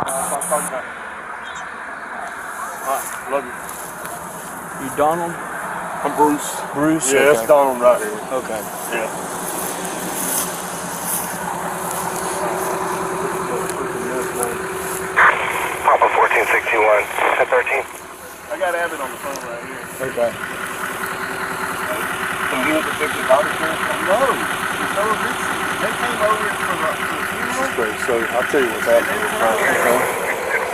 I'll call you back. All right, love you. You Donald? I'm Bruce. Bruce? Yeah, okay. that's Donald right here. Okay. Yeah. Papa 1461, 1013. I got Abbott on the phone right here. Okay. From here to pick the daughter here? No. She's so rich. They came over for the funeral. Okay, so I'll tell you what's happening. Okay.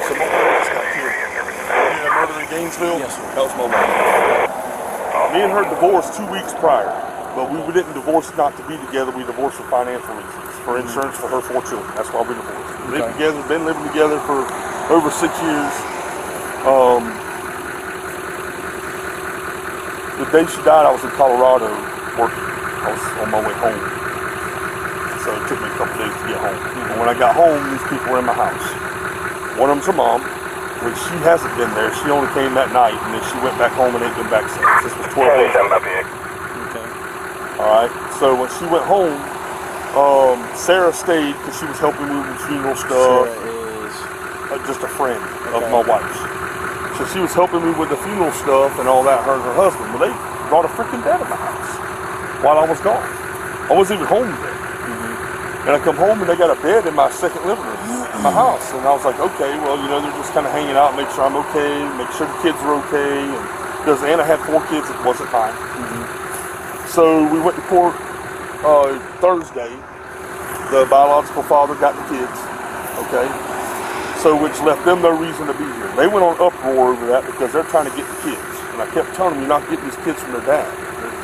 So my wife got killed. You had murder in Gainesville? Yes, sir. That was my wife. Me and her divorced 2 weeks prior, but we didn't divorce not to be together. We divorced for financial reasons, for insurance for her 4 children. That's why we divorced. We lived together, been living together for over 6 years. The day she died, I was in Colorado working. I was on my way home. So it took me a couple days to get home. And when I got home, these people were in my house. One of them's her mom, which she hasn't been there. She only came that night, and then she went back home and ain't been back since. This was 12 days ago. Okay. All right. So when she went home, Sarah stayed because she was helping me with funeral stuff. Sarah is just a friend of my wife's. So she was helping me with the funeral stuff and all that, her and her husband. Well, they brought a freaking bed in my house while I was gone. I wasn't even home then. And I come home and they got a bed in my second living room in my house. And I was like, okay, well, you know, they're just kind of hanging out, make sure I'm okay, make sure the kids are okay. And because Anna had 4 kids, it wasn't mine. So we went to court Thursday. The biological father got the kids, okay? So which left them no reason to be here. They went on uproar over that because they're trying to get the kids. And I kept telling them, you're not getting these kids from their dad.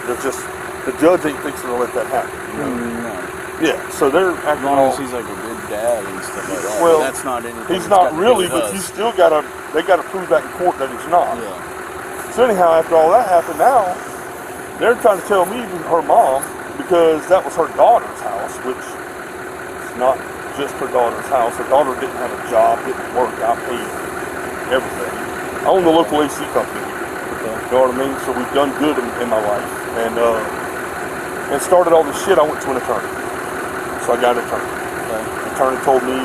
They're just, the judge ain't fixing to let that happen. You know? no. Yeah, so they're acting as long as he's like a good dad and stuff like that. Well, that's not anything. He's not really, but you still gotta, they gotta prove that in court that he's not. Yeah. So anyhow, after all that happened now, they're trying to tell me, her mom, because that was her daughter's house, which is not just her daughter's house. Her daughter didn't have a job, didn't work, I paid everything. I own the local AC company here. Okay. You know what I mean? So we've done good in my life. And started all this shit, I went to an attorney. So I got an attorney. Okay. The attorney told me,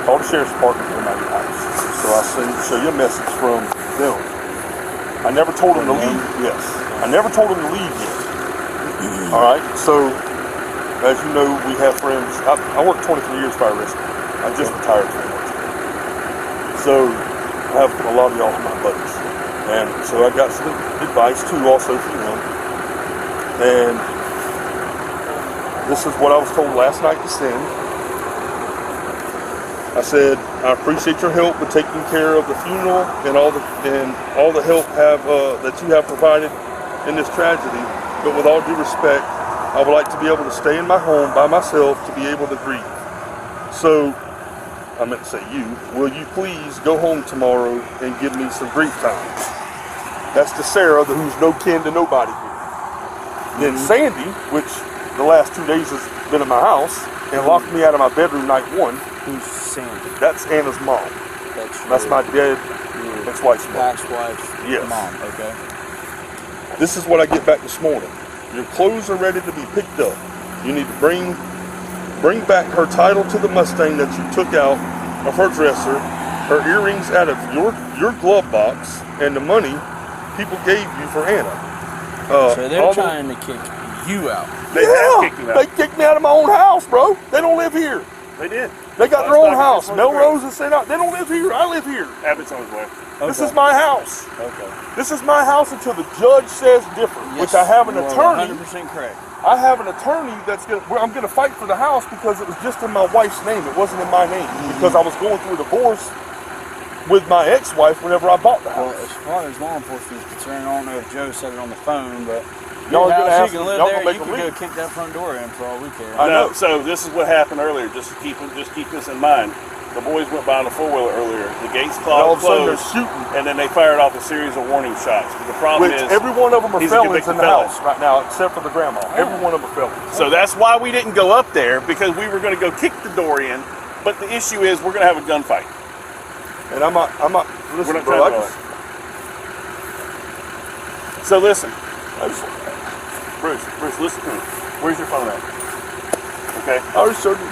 call the sheriff's department and come out of your house. So I show you a message from them. I never told him to leave. Yes. I never told him to leave yet. All right. So, as you know, we have friends. I worked 23 years fire rescue. I just retired from work. So, I have a lot of y'all my buddies. And so I got some advice too also from them. And this is what I was told last night to send. I said, I appreciate your help with taking care of the funeral and all the help that you have provided in this tragedy. But with all due respect, I would like to be able to stay in my home by myself to be able to grieve. So, I meant to say you, will you please go home tomorrow and give me some grief time? That's to Sarah, who's no kin to nobody here. Then Sandy, which the last 2 days has been in my house and locked me out of my bedroom night 1. Who's Sandy? That's Anna's mom. That's my dead ex-wife's mom. Ex-wife's mom, okay. This is what I get back this morning. Your clothes are ready to be picked up. You need to bring back her title to the Mustang that you took out of her dresser, her earrings out of your glove box, and the money people gave you for Anna. So they're trying to kick you out. They have kicked you out. They kicked me out of my own house, bro. They don't live here. They did. They got their own house. Melrose and St. They don't live here. I live here. Abbott's on his way. Okay. This is my house. Okay. This is my house until the judge says different. Yes, which I have an attorney. 100% correct. I have an attorney I'm gonna fight for the house because it was just in my wife's name. It wasn't in my name because I was going through a divorce with my ex-wife whenever I bought the house. Well, as far as law enforcement is concerned, I don't know if Joe said it on the phone, but y'all you can live there, you can go kick that front door in for all we care. I know. So this is what happened earlier. Just keep this in mind. The boys went by on a 4-wheeler earlier. The gates closed, they're shooting, and then they fired off a series of warning shots. But the problem is, every one of them are felons in the house right now, except for the grandma. Every one of them are felons. So that's why we didn't go up there, because we were going to go kick the door in. But the issue is, we're going to have a gunfight. And I'm not. Listen, bro. So listen, Bruce, listen to me. Where's your phone at? Okay. I already showed you.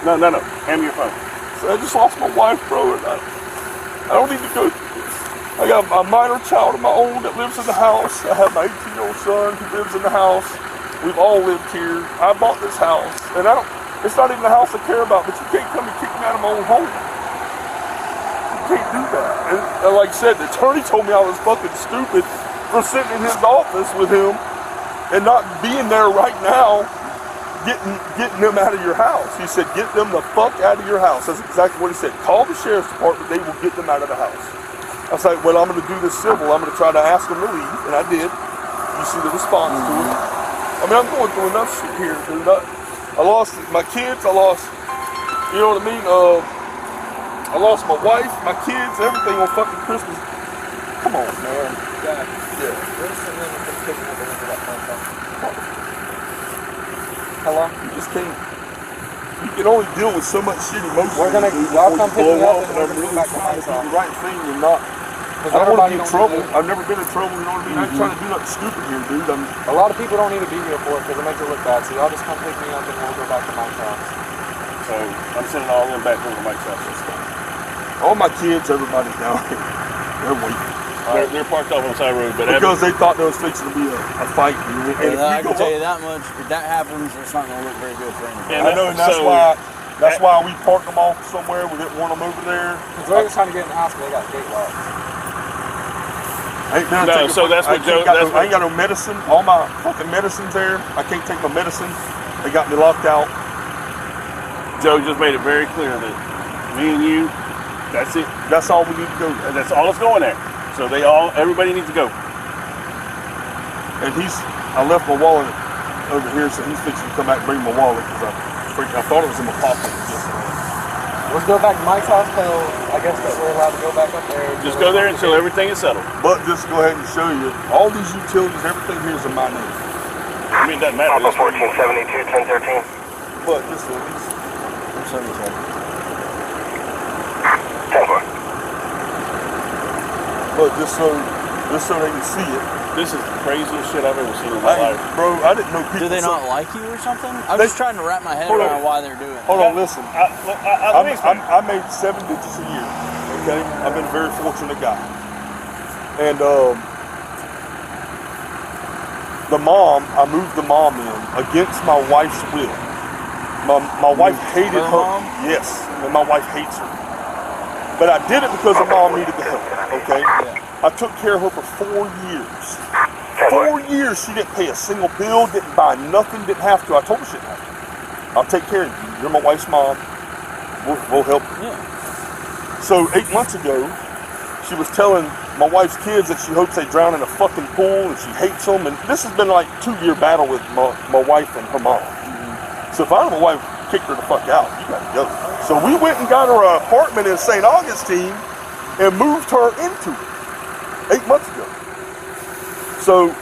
No. Hand me your phone. I just lost my wife, bro, and I don't need to go through this. I got a minor child of my own that lives in the house. I have my 18-year-old son who lives in the house. We've all lived here. I bought this house, and it's not even a house I care about, but you can't come and kick me out of my own home. You can't do that. And like I said, the attorney told me I was fucking stupid for sitting in his office with him and not being there right now, getting them out of your house. He said, get them the fuck out of your house. That's exactly what he said. Call the sheriff's department, they will get them out of the house. I was like, well, I'm going to do this civil. I'm going to try to ask them to leave, and I did. You see the response to it. I mean, I'm going through enough shit here, dude. I lost my kids, I lost, you know what I mean? I lost my wife, my kids, everything on fucking Christmas. Come on, man. Yeah. How long? You just can't. You can only deal with so much shit emotionally. We're gonna, y'all come pick me up and we're gonna go back to my do house. the right thing and not. I don't want to be in trouble. I've never been in trouble, you know what I mean? I ain't trying to do nothing stupid here, dude. A lot of people don't need to be here for it because it makes it look bad. So y'all just come pick me up and we'll go back to Mike's house. So I'm sending all of them back over to Mike's house. All my kids, everybody's down here. They're waiting. They're parked off on the side road, but because they thought there was fixing to be a fight. And if I can tell you that much. If that happens, it's not going to look very good for anybody. I know, and that's why we parked them off somewhere. We didn't want them over there. Because they're just trying to get in the house, but they got gate locks. I ain't got no medicine. All my fucking medicine's there. I can't take my medicine. They got me locked out. Joe just made it very clear that me and you, that's it. That's all we need to go. That's all that's going there. So everybody needs to go. And I left my wallet over here, so he's fixing to come back and bring my wallet because I thought it was in my pocket. Let's go back to Mike's house till I guess that we're allowed to go back up there. Just go there until everything is settled. But just go ahead and show you all these utilities, everything here is in my name. I mean, it doesn't matter. Papa 1472, 1013. But just at least. I'm 77. 10-4. But just so they can see it. This is the craziest shit I've ever seen in my life. Bro, I didn't know people. Do they not like you or something? I'm just trying to wrap my head around why they're doing it. Hold on, listen. I I made 7 digits a year. Okay, I've been a very fortunate guy. And I moved the mom in against my wife's will. My wife hated her. Mom? Yes, and my wife hates her. But I did it because her mom needed the help. Okay. Yeah. I took care of her for 4 years. 4 years she didn't pay a single bill, didn't buy nothing, didn't have to. I told her she didn't have to. I'll take care of you. You're my wife's mom. We'll help you. Yeah. So 8 months ago, she was telling my wife's kids that she hopes they drown in a fucking pool and she hates them. And this has been like a 2-year battle with my wife and her mom. Mm-hmm. So if I had my wife kick her the fuck out, you gotta go. So we went and got her an apartment in St. Augustine and moved her into it 8 months ago. So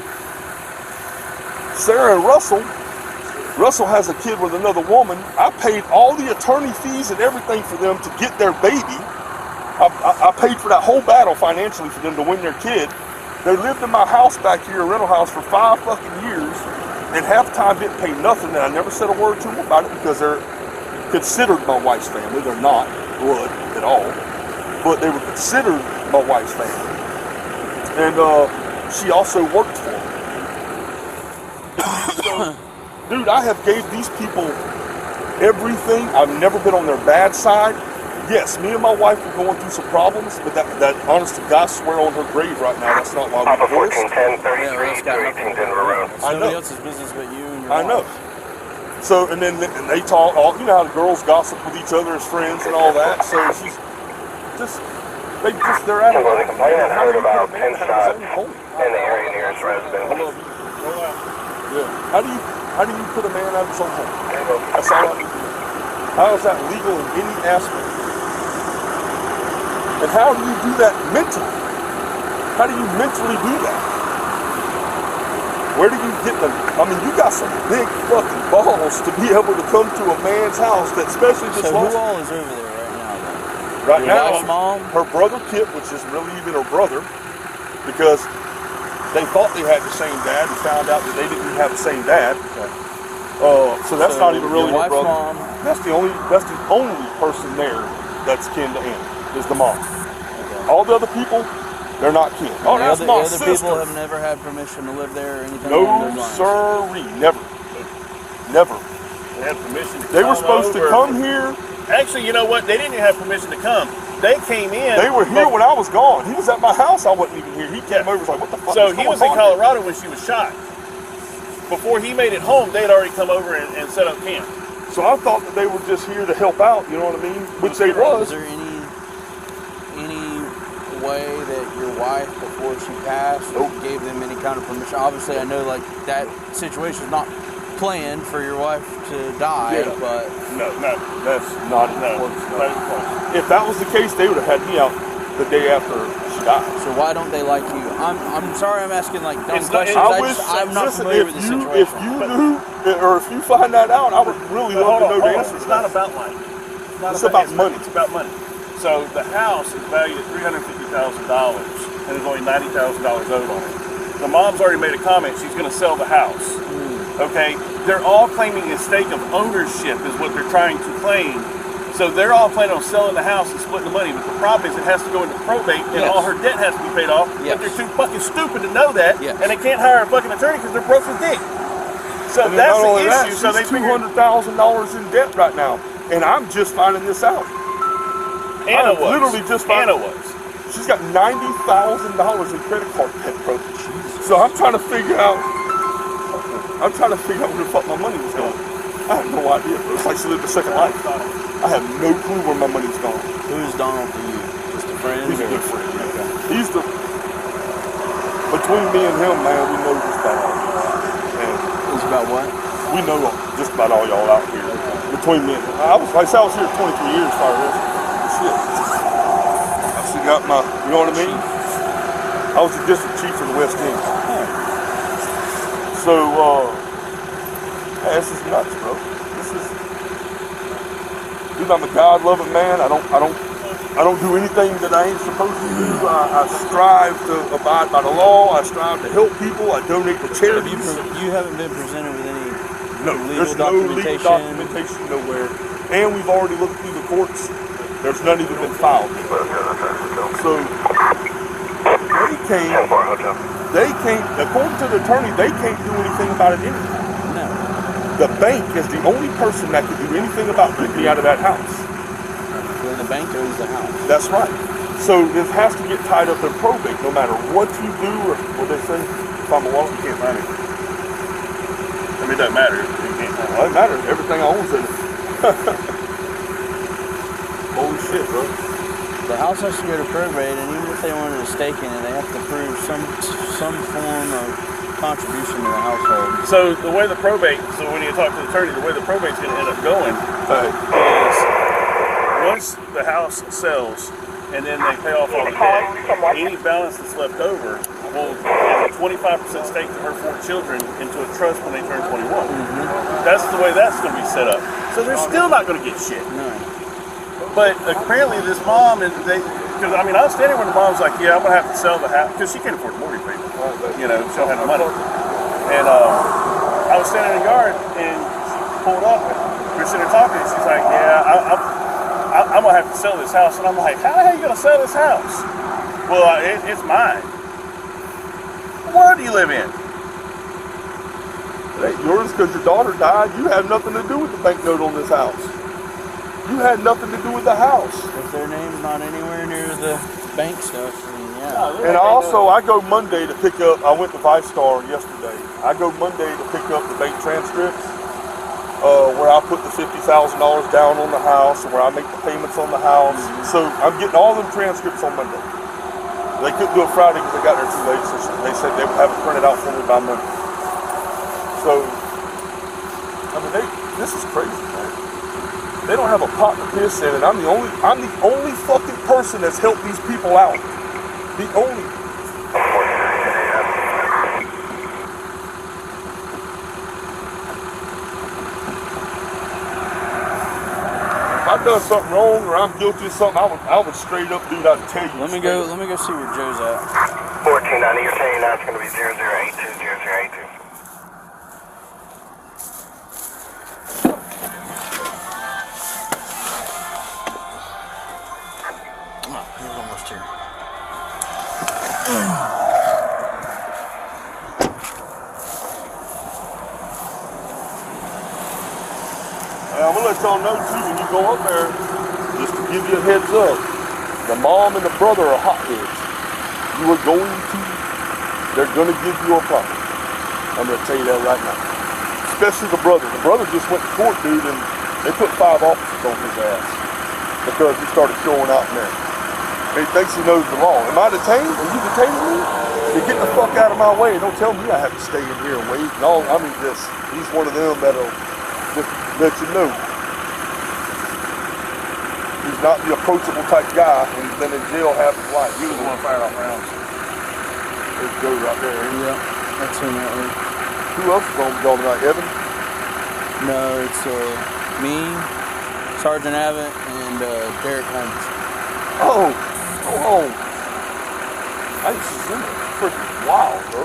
Sarah and Russell has a kid with another woman. I paid all the attorney fees and everything for them to get their baby. I paid for that whole battle financially for them to win their kid. They lived in my house back here, a rental house, for 5 fucking years, and half the time didn't pay nothing, and I never said a word to them about it because they're considered my wife's family. They're not blood at all, but they were considered my wife's family. And she also worked for me. So, dude, I have gave these people everything. I've never been on their bad side. Yes, me and my wife are going through some problems, but that honest to God, swear on her grave right now, that's not why Papa we're divorced. 1410, 33, 218 Denver Road. Nobody else's business but you and your I know. So, and then they talk, you know how the girls gossip with each other as friends and all that. So she's they're at it. Well, they complain and heard about 10 in shots in the area near his residence. Yeah. How do you put a man out of his own home? That's all I need to know. How is that legal in any aspect? And how do you do that mentally? How do you mentally do that? Where do you get them? I mean, you got some big fucking balls to be able to come to a man's house that especially just So who all is over there right now then? Right Your now, wife's mom? her brother Kip, which is really even her brother, because they thought they had the same dad and found out that they didn't have the same dad. So that's not even really your her wife's brother. mom. That's the only person there. that's kin to Anna, is the mom. All the other people, they're not kin. Oh, that's my sister. The other people have never had permission to live there or anything No, along those lines. sirree, never. Never. They had permission to They were supposed to come here. Actually, you know what? They didn't even have permission to come. They came in. They were here when I was gone. He was at my house. I wasn't even here. He came over and was like, what the fuck So is he going was in on Colorado when she was shot. Before he made it home, they'd already come over and set up camp. here? So I thought that they were just here to help out, you know what I mean? Which they Was was. there any way that your wife, before she passed, gave them any kind of permission? Obviously, I know like that situation is not planned for your wife to die, but No, That's not even no, close. not even close. If that was the case, they would have had me out the day after she died. so why don't they like you? I'm sorry, I'm asking like dumb It's not- questions. I'm not listen, familiar with the situation. If you knew, or if you find that out, I would really love to know the answer. It's not about money. It's about money. It's about money. So the house is valued at $350,000, and there's only $90,000 owed on it. The mom's already made a comment. She's going to sell the house. Okay, they're all claiming a stake of ownership is what they're trying to claim. So they're all planning on selling the house and splitting the money. But the problem is it has to go into probate, and all her debt has to be paid off. Yes. But they're too fucking stupid to know that, Yes. and they can't hire a fucking attorney because they're broke as dick. So And then that's not the only issue. that, So they she's figured $200,000 in debt right now, and I'm just finding this out. Anna I'm was. literally just Anna finding. was. She's got $90,000 in credit card debt, bro. So I'm trying to figure out. where the fuck my money was going. I have no idea. It's like she lived a second life. I have no clue where my money's gone. Who's Donald to you? Just a friend? He's a or- good friend. He's the. Between me and him, man, we know just about all y'all. And It's about what? we know just about all y'all out here. Between me and him. I was here 23 years prior to this. Shit. I still got my, you know what I mean? I was the district chief for the West End. So, hey, this is nuts, bro. Dude, I'm a God-loving man. I don't do anything that I ain't supposed to do. I strive to abide by the law. I strive to help people. I donate to charities. You haven't been presented with any There's no legal documentation nowhere. And we've already looked through the courts. There's none even been filed. So they can't, according to the attorney, they can't do anything about it anyway. No. The bank is the only person that can do anything about getting me out of that house. Well, the bank owns the house. That's right. So this has to get tied up in probate, no matter what you do or what they say. If I'm a wallet, you can't find it. I mean, it doesn't matter. You can't find Well, it matters. Everything I own is in it. Holy shit, bro. The house has to go to probate, and even if they wanted a stake in it, they have to prove some form of contribution to the household. So the way the probate, so when you talk to the attorney, the way the probate's going to end up going is once the house sells and then they pay off all the debt, any balance that's left over will give a 25% stake to her 4 children into a trust when they turn 21. That's the way that's going to be set up. So they're still not going to get shit. No. But apparently this mom, because I mean, I was standing when the mom's like, yeah, I'm going to have to sell the house, because she can't afford the mortgage payment. You know, she don't have the money. And I was standing in the yard and she pulled up and we were sitting there talking and she's like, yeah, I'm going to have to sell this house. And I'm like, how the hell are you going to sell this house? Well, it's mine. What world do you live in? It ain't yours because your daughter died. You had nothing to do with the bank note on this house. You had nothing to do with the house. If their name's not anywhere near the bank stuff, then yeah. And also, I go Monday to pick up, I went to ViceStar yesterday. I go Monday to pick up the bank transcripts where I put the $50,000 down on the house and where I make the payments on the house. So I'm getting all them transcripts on Monday. They couldn't do it Friday because they got there too late, so they said they would have it printed out for me by Monday. So, I mean, this is crazy, man. They don't have a pot to piss in, and I'm the only fucking person that's helped these people out. The only. If I've done something wrong or I'm guilty of something, I would straight up, dude, I'd tell you. Let me go see where Joe's at. 1490, you're saying now it's going to be 0082, 0082. He's almost here. I'm gonna let y'all know too when you go up there, just to give you a heads up, the mom and the brother are hotheads. They're gonna give you a problem. I'm gonna tell you that right now. Especially the brother. The brother just went to court, dude, and they put 5 officers on his ass because he started showing out in there. He thinks he knows the law. Am I detained? Are you detaining me? Then get the fuck out of my way and don't tell me I have to stay in here and wait. No, I mean this. He's one of them that'll just let you know. He's not the approachable type guy, and he's been in jail half his life. He was the one firing off rounds. There's Joe right there. Yeah, that's him right there. Who else is on y'all tonight? Evan? No, it's me, Sergeant Abbott, and Derek Holmes. Oh, I used to see him. Freaking wild, bro.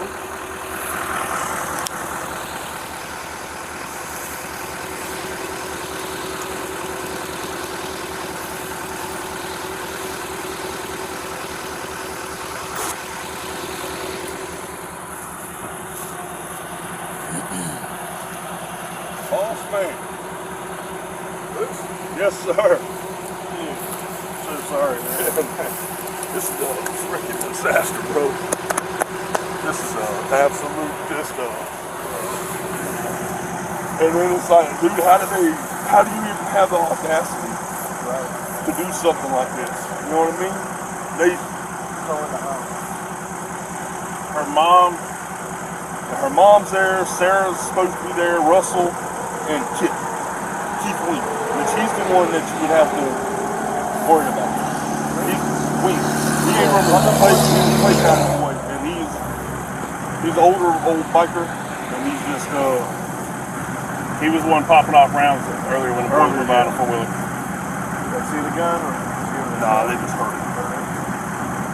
Boss man. Yes, sir. So sorry, man. This is a freaking disaster, bro. This is absolute just and then it's like, dude, how do you even have the audacity to do something like this? You know what I mean? They her mom's there, Sarah's supposed to be there, Russell, and Keith Wink, which he's the one that you would have to worry about. He's Wink. He ain't from the playground boy, and he's an old biker, and he's just He was the one popping off rounds earlier when the boys were buying a 4-wheeler. Did I see the gun or? Nah, they just heard it.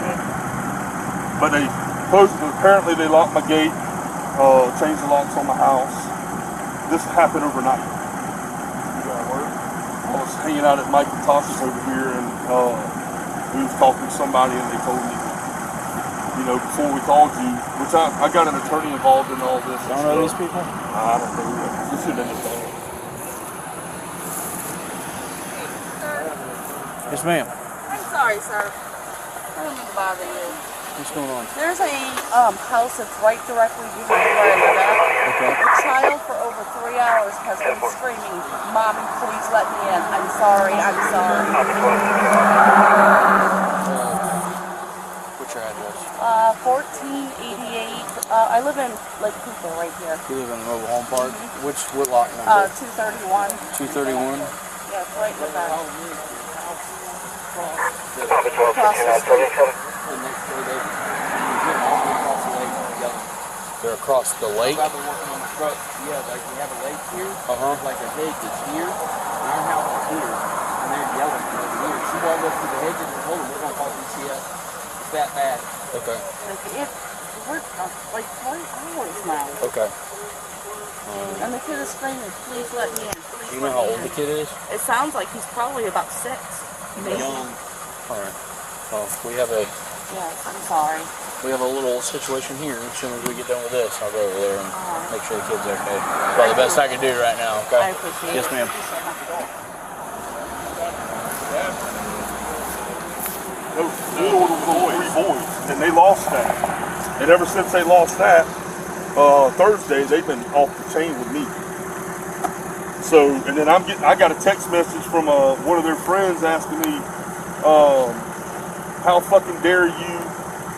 Yeah. But apparently they locked my gate, changed the locks on my house. This happened overnight. You got work? I was hanging out at Mike and Tasha's over here, and we was talking to somebody, and they told me, you know, before we called you, which I got an attorney involved in all this. Don't know these people? I don't know. This should have been the Yes, ma'am. I'm sorry, sir. I don't mean to bother you. What's going on? There's a house that's right directly behind where I live at. Okay. A child for over 3 hours has been screaming, "Mommy, please let me in. I'm sorry, I'm sorry." What's your address? 1488. I live in Lake Cooper right here. You live in the mobile home park? What lot number? 231. 231? Yeah, it's right in the back. Papa 12, 5937. They're across the lake? I've been working on the truck. Yeah, like we have a lake here. Like a hedge that's here, and our house is here, and they're yelling from over here. She walked up to the hedges and told them we're going to call PCS. It's that bad. Okay. We're like 3 hours now. Okay. And the kid is screaming, "Please let me in. Please Do you know how old the kid is? It sounds like he's probably about 6. Maybe. Young. Alright. Well, we have a I'm sorry. little situation here. As soon as we get done with this, I'll go over there and make sure the kid's okay. Probably the best I can do right now, okay? I appreciate Yes, it. ma'am. Those were 3 boys, and they lost that. And ever since they lost that, Thursday, they've been off the chain with me. So, and then I got a text message from one of their friends asking me, how fucking dare you?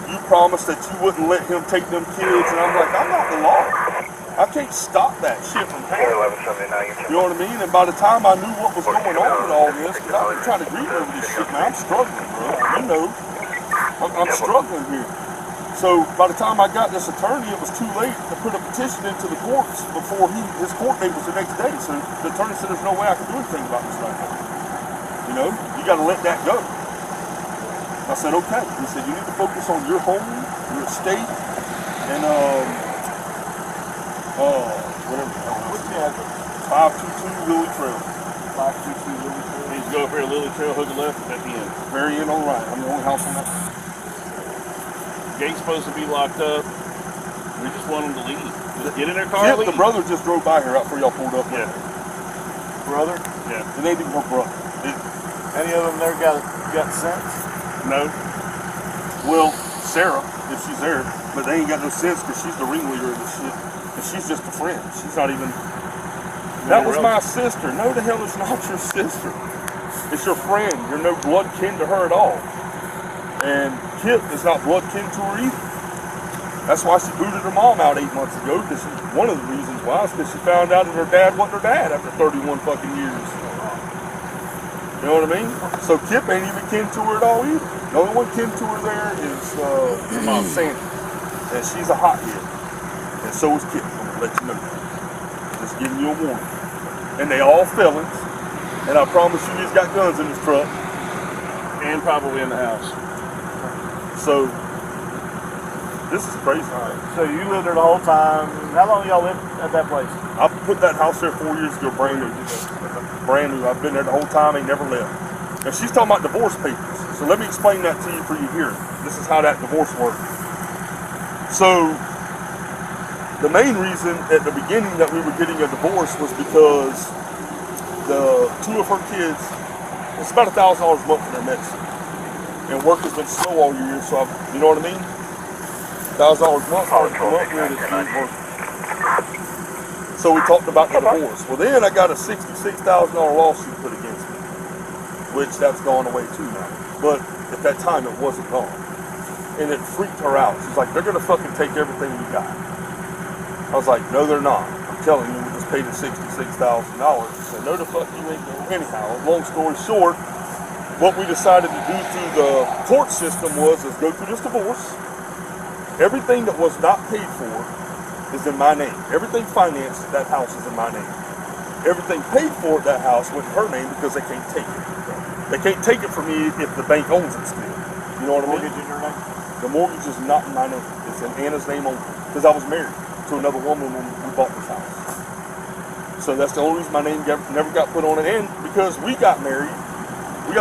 You promised that you wouldn't let him take them kids, and I'm like, I'm not the law. I can't stop that shit from happening. 1179. You know what I mean? And by the time I knew what was going on with all this, because I've been trying to grieve over this shit, man, I'm struggling, bro. You know, I'm struggling here. So by the time I got this attorney, it was too late to put a petition into the courts before his court date was the next day. So the attorney said, there's no way I can do anything about this right now. You know, you got to let that go. I said, okay. He said, you need to focus on your home, your estate, and whatever. What's the address? 522 Lily Trail. 522 Lily Trail. go up here to Lily Trail, hook a left at the end. Very end on the right. I'm the only house on that. Gate's supposed to be locked up. We just want them to leave. Just get in their car. Yeah, and leave. the brother just drove by here right before y'all pulled up. Yeah. Brother? Yeah. It ain't even her brother. Any of them there got sense? No. Well, Sarah, if she's there, but they ain't got no sense because she's the ringleader of this shit. And she's just a friend. She's not even. That was my sister. No, the hell, it's not your sister. It's your friend. You're no blood kin to her at all. And Kip is not blood kin to her either. That's why she booted her mom out 8 months ago. Because one of the reasons why is because she found out that her dad wasn't her dad after 31 fucking years. You know what I mean? So Kip ain't even kin to her at all either. The only one kin to her there is Mom Sandy. And she's a hothead. And so is Kip. I'm gonna let you know that. Just giving you a warning. And they all felons. And I promise you he's got guns in his truck. And probably in the house. So this is crazy. So you lived there the whole time. How long y'all lived at that place? I put that house there 4 years ago, brand new. Brand new. I've been there the whole time, ain't never left. Now she's talking about divorce papers. So let me explain that to you for you here. This is how that divorce works. So the main reason at the beginning that we were getting a divorce was because the two of her kids, it's about $1,000 a month for their medicine. And work has been slow all year, so you know what I mean? $1,000 a month, hard to come up with it. So we talked about the divorce. Well, then I got a $66,000 lawsuit put against me, which that's gone away too now. But at that time, it wasn't gone. And it freaked her out. She's like, they're going to fucking take everything we got. I was like, no, they're not. I'm telling you, we just paid her $66,000. She said, no, the fuck you ain't going. Anyhow, long story short, what we decided to do through the court system was go through this divorce. Everything that was not paid for is in my name. Everything financed at that house is in my name. Everything paid for at that house went in her name because they can't take it. They can't take it from me if the bank owns it still. You know what I mean? Mortgage in your name? The mortgage is not in my name. It's in Anna's name only. Because I was married to another woman when we bought this house. So that's the only reason my name never got put on it. And because we got married 3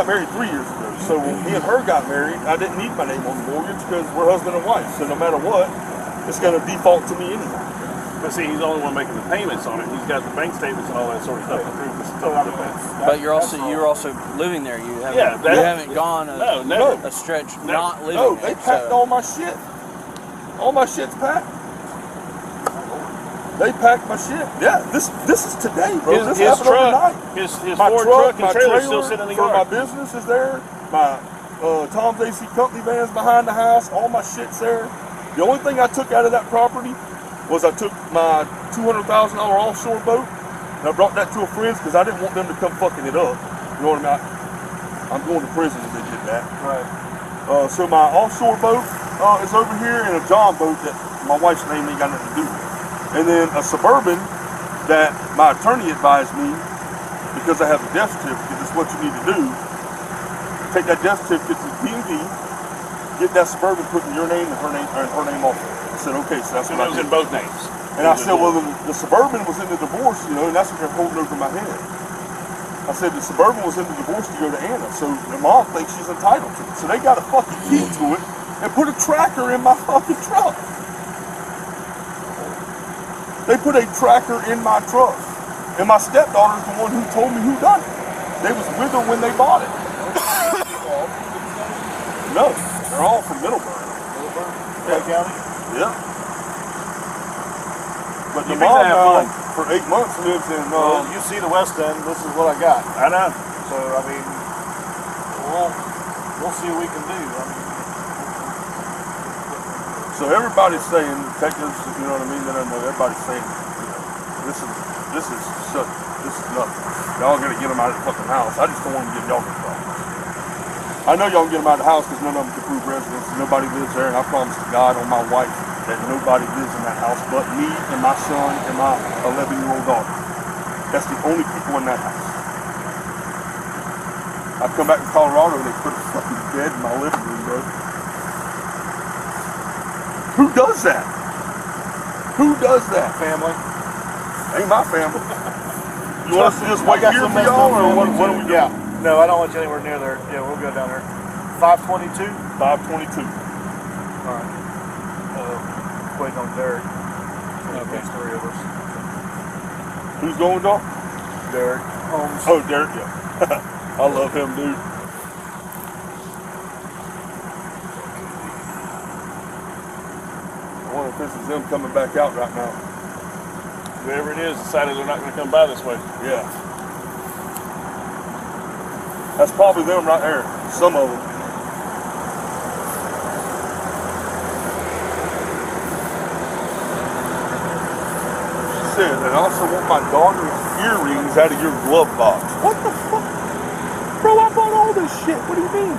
years ago. So when me and her got married, I didn't need my name on the mortgage because we're husband and wife. So no matter what, it's going to default to me anyway. But see, he's the only one making the payments on it. He's got the bank statements and all that sort of stuff to prove this stuff. But you're also living there. You haven't Yeah, you haven't gone never. a stretch No. not living No, there. they packed all my shit. All my shit's packed. They packed my shit. Yeah, this is today, bro. This His happened truck, overnight. his My Ford truck, truck my and trailer trailer still sitting in the for yard. my business is there. My Tom's AC Company van's behind the house. All my shit's there. The only thing I took out of that property was I took my $200,000 offshore boat and I brought that to a friend's because I didn't want them to come fucking it up. You know what I mean? I'm going to prison if they did that. Right. So my offshore boat is over here, and a John boat that my wife's name ain't got nothing to do with. And then a Suburban that my attorney advised me, because I have a death certificate, this is what you need to do. Take that death certificate to the DMV, get that Suburban put in your name and her name off. I said, okay, so that's So what I that was did. in both names. And I said, well, the Suburban was in the divorce, you know, and that's what they're holding over my head. I said, the Suburban was in the divorce to go to Anna, so the mom thinks she's entitled to it. So they got a fucking key to it and put a tracker in my fucking truck. They put a tracker in my truck. And my stepdaughter's the one who told me who done it. They was with her when they bought it. No, they're all from Middleburg. Clay County? Yeah. But the You think mom they have now, fun? for 8 months, lives in... Well, you see the West End, this is what I got. I know. So, I mean, we'll see what we can do. I mean, So everybody's saying, detectives, you know what I mean, that I know, everybody's saying, you know, this is nothing. Y'all gotta get them out of the fucking house. I just don't want to give y'all no problems. I know y'all can get them out of the house because none of them can prove residence. Nobody lives there, and I promise to God on my wife that nobody lives in that house but me and my son and my 11-year-old daughter. That's the only people in that house. I come back to Colorado and they put a fucking bed in my living room, bro. Who does that? Who does that? family. Ain't my family. You want us to just wait here for y'all, or what do we do? Yeah. No, I don't want you anywhere near there. Yeah, we'll go down there. 522? 522. All right. Waiting on Derek. Okay. There's 3 of us. Who's going, dog? Derek Holmes. Oh, Derek, yeah. I love him, dude. I wonder if this is them coming back out right now. Whoever it is decided they're not going to come by this way. Yeah. That's probably them right there. Some of them. She said, and I also want my daughter's earrings out of your glove box. What the fuck? Bro, I bought all this shit. What do you mean?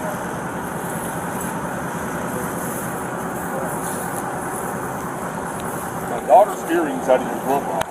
My daughter's earrings out of your glove box.